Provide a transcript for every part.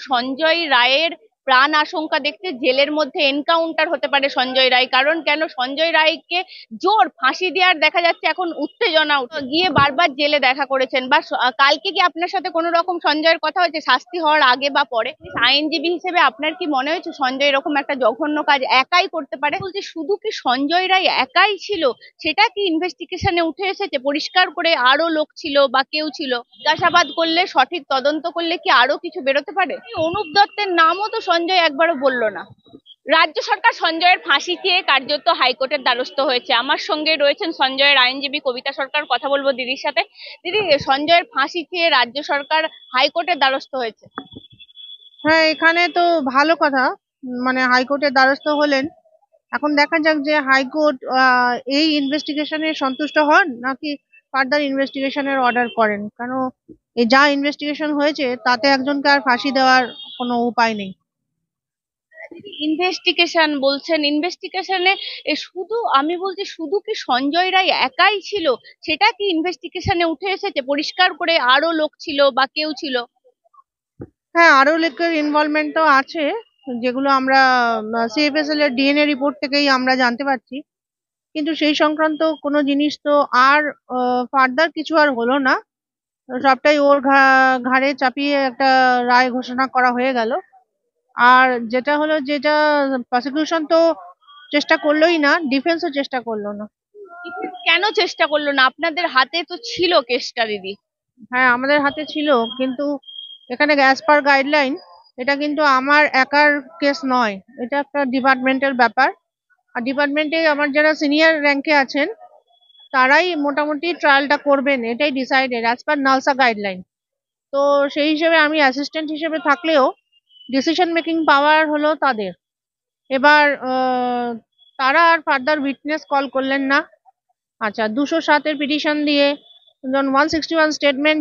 সঞ্জয় রায়ের প্রাণ আশঙ্কা দেখতে জেলের মধ্যে এনকাউন্টার হতে পারে সঞ্জয় রায়। কারণ কেন, সঞ্জয় রায়কে জোর ফাঁসি দেওয়ার দেখা যাচ্ছে এখন উত্তেজনা গিয়ে বারবার জেলে দেখা করেছেন, বা কালকে কি আপনার সাথে কোনো রকম সঞ্জয়ের কথা হয়েছে শাস্তি হওয়ার আগে বা পরে? আইনজীবী হিসেবে আপনার কি মনে হয়েছে সঞ্জয় এরকম একটা জঘন্য কাজ একাই করতে পারে? বলছি শুধু কি সঞ্জয় রায় একাই ছিল, সেটা কি ইনভেস্টিগেশনে উঠে এসেছে পরিষ্কার করে আরো লোক ছিল বা কেউ ছিল? জিজ্ঞাসাবাদ করলে, সঠিক তদন্ত করলে কি আরো কিছু বেরোতে পারে? অনুপ দত্তের নামও তো সঞ্জয় একবারও বললো না। রাজ্য সরকার সঞ্জয়ের ফাঁসি চেয়ে কার্যত হাইকোর্টের দ্বারস্থ হয়েছে। আমার সঙ্গে রয়েছেন সঞ্জয়ের আইনজীবী কবিতা সরকার, কথা বলবো দিদির সাথে। দিদি, সঞ্জয়ের ফাঁসি চেয়ে রাজ্য সরকার হাইকোর্টের দ্বারস্থ হয়েছে। হ্যাঁ, এখানে তো ভালো কথা। মানে হাইকোর্টের দ্বারস্থ হলেন। এখন দেখা যাক যে হাইকোর্ট এই ইনভেস্টিগেশনে সন্তুষ্ট হন নাকি ফার্দার ইনভেস্টিগেশনের অর্ডার করেন। কারণ এই যা ইনভেস্টিগেশন হয়েছে তাতে একজনকে আর ফাঁসি দেওয়ার কোনো উপায় নেই। ইনভেস্টিগেশন বলছেন, ইনভেস্টিগেশনে শুধু আমি বলছি শুধু কি সঞ্জয় রায় একাই ছিল, সেটা কি ইনভেস্টিগেশনে উঠে এসেছে পরিষ্কার করে আরো লোক ছিল বা কেউ ছিল? হ্যাঁ, আরো লোকের ইনভলভমেন্ট তো আছে, যেগুলো আমরা সিএফএসএল এর ডিএনএ রিপোর্ট থেকেই আমরা জানতে পারছি। কিন্তু সেই সংক্রান্ত কোনো জিনিস তো আর ফার্দার কিছু আর হলো না। সবটাই ওর ঘাড়ে চাপিয়ে একটা রায় ঘোষণা করা হয়ে গেল। আর যেটা হলো, যেটা প্রসিকিউশন তো চেষ্টা করলোই না, ডিফেন্সও চেষ্টা করলো না। কেন চেষ্টা করলো না? আপনাদের হাতে তো ছিল কেসটা দিদি। হ্যাঁ, আমাদের হাতে ছিল, কিন্তু এখানে অ্যাজ পার গাইডলাইন এটা কিন্তু আমার একার কেস নয়, এটা একটা ডিপার্টমেন্টের ব্যাপার। আর ডিপার্টমেন্টে আমার যারা সিনিয়র র্যাঙ্কে আছেন তারাই মোটামুটি ট্রায়ালটা করবেন, এটাই decided as per NALSA guideline. তো সেই হিসেবে আমি অ্যাসিস্ট্যান্ট হিসেবে থাকলেও ডিসিশন মেকিং পাওয়ার হলো তাদের। এবার তারা আর ফার্দার উইটনেস কল করলেন না। আচ্ছা, 207-এর পিটিশন দিয়ে, যেমন 161 স্টেটমেন্ট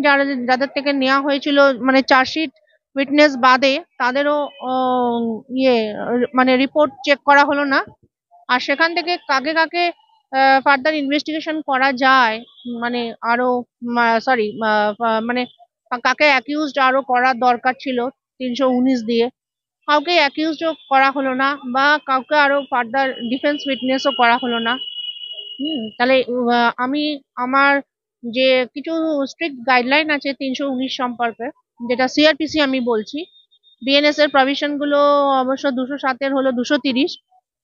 যাদের থেকে নেওয়া হয়েছিল, মানে চার্জশিট উইটনেস বাদে তাদেরও ইয়ে মানে রিপোর্ট চেক করা হলো না। আর সেখান থেকে কাকে কাকে ফার্দার ইনভেস্টিগেশন করা যায়, মানে আরো সরি মানে কাকে অ্যাকিউজড আরো করার দরকার ছিল 319 দিয়ে, কাউকে অ্যাকিউজড করা হলো না, বা কাউকে আরো ফার্দার ডিফেন্স উইটনেসও করা হলো না। তাহলে আমি আমার যে কিছু স্ট্রিক্ট গাইডলাইন আছে 319 সম্পর্কে, যেটা সিআরপিসি আমি বলছি, বিএনএস এর প্রভিশন গুলো অবশ্য 207-এর হলো 230,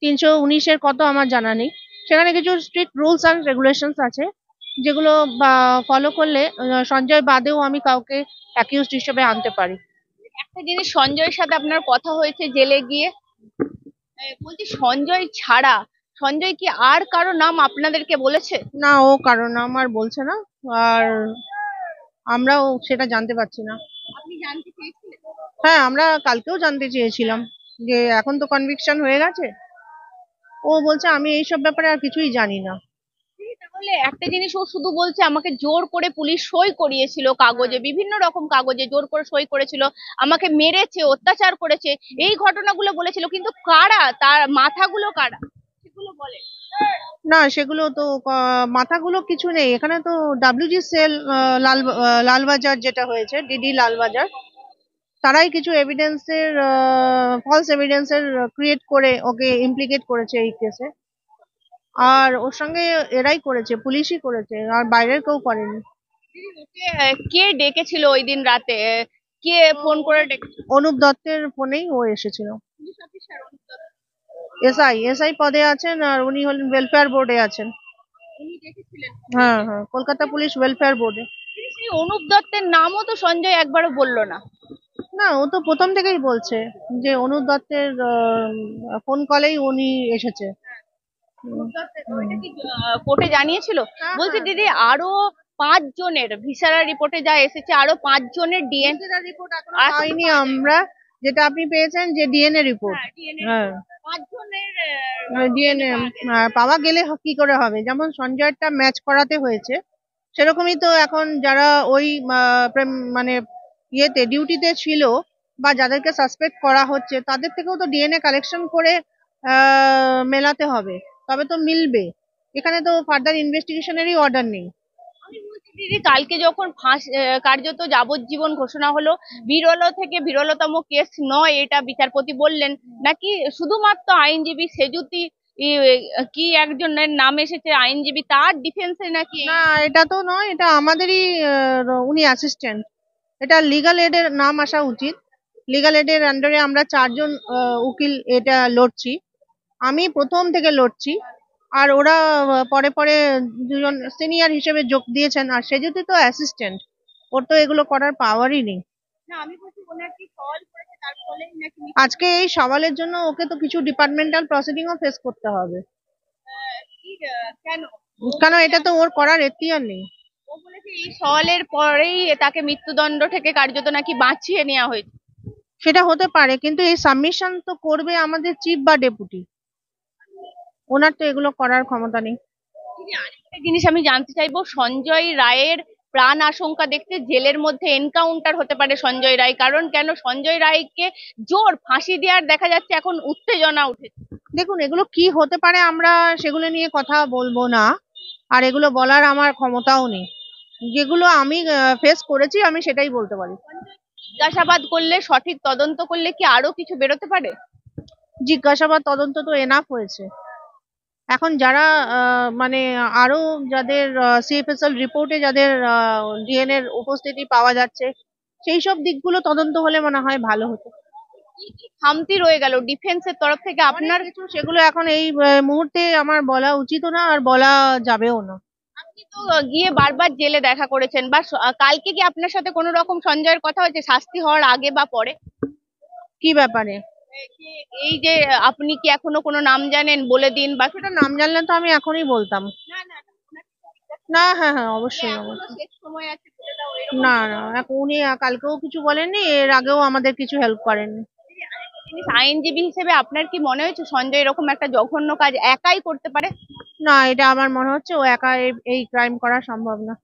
319-এর কত আমার জানা নেই। সেখানে কিছু স্ট্রিক্ট রুলস অ্যান্ড রেগুলেশনস আছে, যেগুলো ফলো করলে সঞ্জয় বাদেও আমি কাউকে অ্যাকিউজড হিসেবে আনতে পারি। একটা জিনিস, সঞ্জয়ের সাথে আপনার কথা হয়েছে জেলে গিয়ে? বলছি সঞ্জয় ছাড়া সঞ্জয় কি আর কারো নাম আপনাদেরকে বলেছে? না, ও কারণ আমার বলছে না। আর আমরাও সেটা জানতে পারছি না। আপনি জানতে চেয়েছিলেন? হ্যাঁ, আমরা কালকেও জানতে চেয়েছিলাম যে এখন তো কনভিকশন হয়ে গেছে। ও বলছে আমি এইসব ব্যাপারে আর কিছুই জানি না। তাহলে একটা জিনিস, ও শুধু বলছে আমাকে জোর করে পুলিশ সই করিয়েছিল কাগজে, বিভিন্ন রকম কাগজে জোর করে সই করেছিল, আমাকে মেরেছে, অত্যাচার করেছে, এই ঘটনাগুলো বলেছিল। কিন্তু কারা তার মাথাগুলো, কারা সেগুলো বলে? না, সেগুলো তো মাথাগুলো কিছু নেই এখানে তো। ডাব্লিউজি সেল, লালবাজার যেটা হয়েছে, ডিডি লালবাজার, তারাই কিছু এভিডেন্সের, ফলস এভিডেন্সের ক্রিয়েট করে ওকে ইমপ্লিকেট করেছে এই কেসে। আর ওর সঙ্গে এরাই করেছে, পুলিশই করেছে, আর বাইরের কেউ করেনি। ওকে কে ডেকেছিল ওই দিন রাতে? কে ফোন করে ডেকেছিল? অনুপ দত্তের ফোনেই ও এসেছিল। Police officer Anup Dutta? SI পদে আছেন, আর উনি হলেন ওয়েলফেয়ার বোর্ডে আছেন। উনি ডেকেছিলেন? হ্যাঁ হ্যাঁ, কলকাতা পুলিশ ওয়েলফেয়ার বোর্ডে। সেই অনুপ দত্তের নামও তো সঞ্জয় একবারও বললো না। না, ও তো প্রথম থেকেই বলছে যে অনুপ দত্তের ফোন কলেই উনি এসেছে। ওইটা কি কোর্টে জানিয়েছিল? হ্যাঁ বলছি হ্যাঁ দিদি, আরো 5 জনের ভিসারা রিপোর্টে যা এসেছে, আরো 5 জনের ডিএনএ রিপোর্ট এখনো পাইনি আমরা। যেটা আপনি পেয়েছেন যে ডিএনএ রিপোর্ট। হ্যাঁ, 5 জনের ডিএনএ পাওয়া গেলে কি করে হবে, যেমন সঞ্জয়েরটা ম্যাচ করাতে হয়েছে, সেরকমই তো এখন যারা ওই মানে ইয়েতে ডিউটিতে ছিল বা যাদেরকে সাসপেক্ট করা হচ্ছে তাদের থেকেও তো ডিএনএ কালেকশন করে মেলাতে হবে, তবে তো মিলবে। এখানে তো ফার্দার ইনভেস্টিগেশনেরই অর্ডার নেই। দিদি, কালকে যখন কার্যত যাবজ্জীবন ঘোষণা হলো, বিরল থেকে বিরলতম কেস নয় এটা বিচারপতি বললেন, নাকি শুধুমাত্র আইনজীবী সেজুতি কি একজনের নাম এসেছে আইনজীবী, তার ডিফেন্সে নাকি না, এটা তো নয়, এটা আমাদেরই উনি অ্যাসিস্ট্যান্ট। এটা লিগাল এড এর নাম আসা উচিত। লিগাল এড এর আন্ডারে আমরা 4 জন উকিল এটা লড়ছি। আমি প্রথম থেকে লড়ছি। আর ওরা পরে পরে 2 জন সিনিয়র হিসেবে যোগ দিয়েছেন, আর সেজুতি তো অ্যাসিস্ট্যান্ট, ওর তো এগুলো করার পাওয়ারই নেই। না, আমি বলছি ওনার কি সওয়াল করেছে তার ফলেই নাকি আজকে এই সওয়ালের জন্য ওকে তো কিছু ডিপার্টমেন্টাল প্রসিডিংও ফেস করতে হবে, কেন কারণ এটা তো ওর করার এখতিয়ার নেই। ও বলেছে এই সওয়ালের পরেই তাকে মৃত্যুদণ্ড থেকে কার্যত নাকি বাঁচিয়ে নেওয়া হয়েছে। সেটা হতে পারে, কিন্তু এই সাবমিশন তো করবে আমাদের চিফ বা ডেপুটি, ওনার তো এগুলো করার ক্ষমতা নেই। দিদি, আরেকটা জিনিস আমি জানতে চাইবো, সঞ্জয় রায়ের প্রাণ আশঙ্কা দেখতে জেলের মধ্যে এনকাউন্টার হতে পারে সঞ্জয় রায়, কারণ কেন সঞ্জয় রায়কে জোর ফাঁসি দেওয়ার দেখা যাচ্ছে এখন উত্তেজনা উঠেছে। দেখুন, এগুলো কি হতে পারে আমরা সেগুলো নিয়ে কথা বলবো না, আর এগুলো বলার আমার ক্ষমতাও নেই। যেগুলো আমি ফেস করেছি আমি সেটাই বলতে পারি। জিজ্ঞাসাবাদ করলে, সঠিক তদন্ত করলে কি আরো কিছু বেরোতে পারে? জিজ্ঞাসাবাদ তদন্ত তো এনাফ হয়েছে। এখন যারা মানে আরো যাদের সিএফএসএল রিপোর্টে যাদের ডিএনএ এর উপস্থিতি পাওয়া যাচ্ছে, সেই সব দিকগুলো তদন্ত হলে মনে হয় ভালো হতো। কি কি খামতি রয়ে গেল ডিফেন্সের তরফ থেকে আপনার? অনেক কিছু, সেগুলো এখন এই মুহূর্তে আমার বলা উচিত না, আর বলা যাবেও না। আপনি তো গিয়ে বারবার জেলে দেখা করেছেন, বা কালকে কি আপনার সাথে কোনো রকম সঞ্জয়ের কথা হয়েছে শাস্তি হওয়ার আগে বা পরে? কি ব্যাপারে? এই যে আপনি কি এখনো কোনো নাম জানেন বলে দিন, বা সেটা নাম জানলে তো আমি এখনই বলতাম। না না না, ওনাকে না, হ্যাঁ হ্যাঁ, বলে অবশ্যই এখনো অবশ্যই। শেষ সময় আছে বলে দাও, এরকম না কোনো? না, উনি কালকেও কিছু বলেননি, এর আগেও আমাদের কিছু হেল্প করেননি। আরেকটা জিনিস, আইনজীবী হিসেবে আপনার কি মনে হয়েছে সঞ্জয় এরকম একটা জঘন্য কাজ একাই করতে পারে? না, এটা আমার মনে হচ্ছে ও একা এই ক্রাইম করা সম্ভব না।